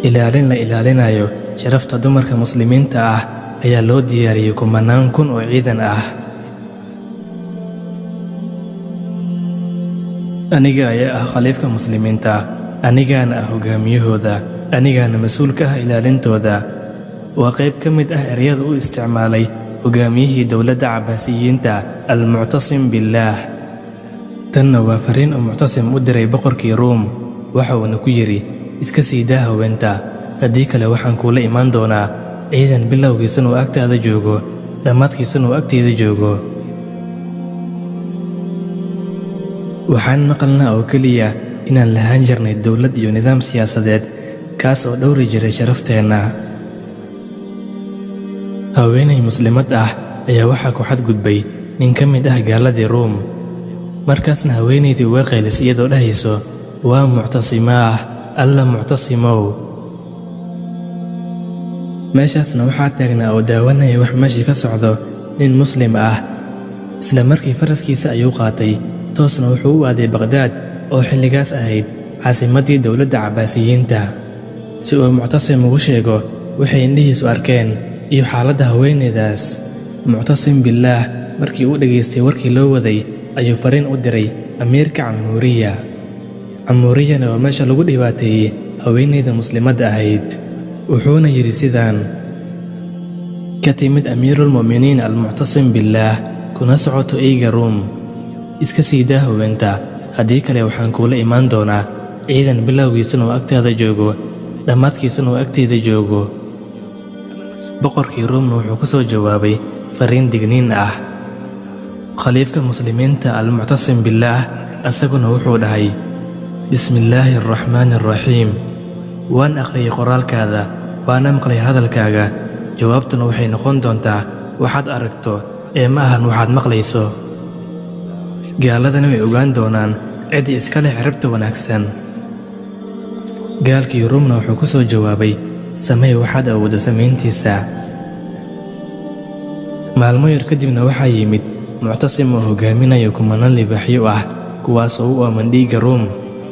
ilaalin la ilaalinayo sharafta dumarka muslimiinta ah ayaa loo diyaariyey kumanaan kun oo ciidan ah. aniga ayaa ah khaliifka muslimiinta, anigaana ah hogaamiyahooda, anigaana mas-uul ka ah ilaalintooda. waa qayb ka mid ah ereyada u isticmaalay hogaamiyihii dowladda cabbaasiyiinta al-muctasim billaah. tanna waa fariin uu muctasim u diray boqorkii ruum. waxa uuna ku yidhi, iska sii daa haweenta, haddii kale waxaan kuula imaan doonaa ciidan bilowgiisan uu agtaada joogo, dhammaadkiisan uu agteeda joogo. waxaan maqalnaa oo keliya inaan lahaan jirnay dowlad iyo nidaam siyaasadeed kaas oo dhowri jiray sharafteenna. haweenay muslimad ah ayaa waxaa ku xadgudbay nin ka mid ah gaaladii ruum. markaasna haweenaydii uga qaylis iyadoo dhahayso, waa muctasimaah, alla muctasimow. meeshaasna waxaa taagnaa oo daawanaya wax meeshii ka socdo nin muslim ah. isla markii faraskiisa ayuu qaatay, toosna wuxuu u aaday baqhdaad oo xilligaas ahayd caasimaddii dowladda cabbaasiyiinta, si uu muctasim ugu sheego waxay indhihiisu arkeen iyo xaaladda haweenaydaas. muctasim billaah markii uu dhegaystay warkii loo waday ayuu fariin u diray amiirka camuuriya. camuuriyana waa meesha lagu dhibaateeyey haweenayda muslimadda ahayd. wuxuuna yidhi sidaan: ka timid amiiruulmu'miniin al-muctasim billaah, kuna socoto eyga ruum. iska sii daa haweenta, haddii kale waxaan kuula imaan doonaa ciidan bilowgiisan uu agtaada joogo, dhammaadkiisan uu agteeda joogo. boqorkii ruumna wuxuu ku soo jawaabay fariin digniin ah. khaliifka muslimiinta al-muctasim billaah asaguna wuxuu dhahay, bismillaahi araxmaani araxiim. waan akhriyey qoraalkaada, waana maqlay hadalkaaga. jawaabtuna waxay noqon doontaa waxaad aragto ee ma ahan waxaad maqlayso. gaaladana way ogaan doonaan ciddii iska leh ciribta wanaagsan. gaalkii ruumna wuxuu ku soo jawaabay, samey waxaad awooddo samayntiisa. maalmo yar kadibna waxaa yimid muctasim oo hogaaminayo kumanaan libaaxyo ah, kuwaas oo u aaman dhiigga ruum,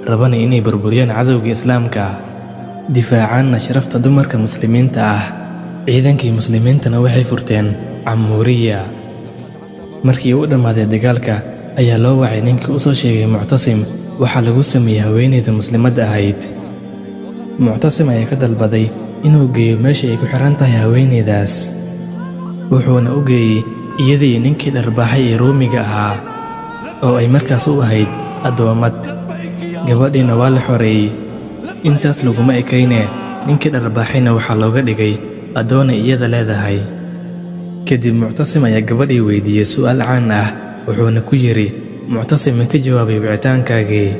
rabana inay burburiyaan cadowga islaamka, difaacaanna sharafta dumarka muslimiinta ah. ciidankii muslimiintana waxay furteen camuuriya. markii uu dhammaaday dagaalka ayaa loo wacay ninkii u soo sheegay muctasim waxaa lagu sameeyey haweenayda muslimadda ahayd. muctasim ayaa ka dalbaday inuu geeyo meesha ay ku xihan tahay haweenaydaas. wuxuuna u geeyey iyadii ninkii dharbaaxay ee ruumiga ahaa, oo ay markaas u ahayd addoommad. gabadhiina waa la xoreeyey. intaas laguma ekayne, ninkii dharbaaxayna waxaa looga dhigay addoonay iyada leedahay. kadib muctasim ayaa gabadhii weydiiyey su'aal caan ah, wuxuuna ku yidhi, muctasim ma ka jawaabay wicitaankaagii?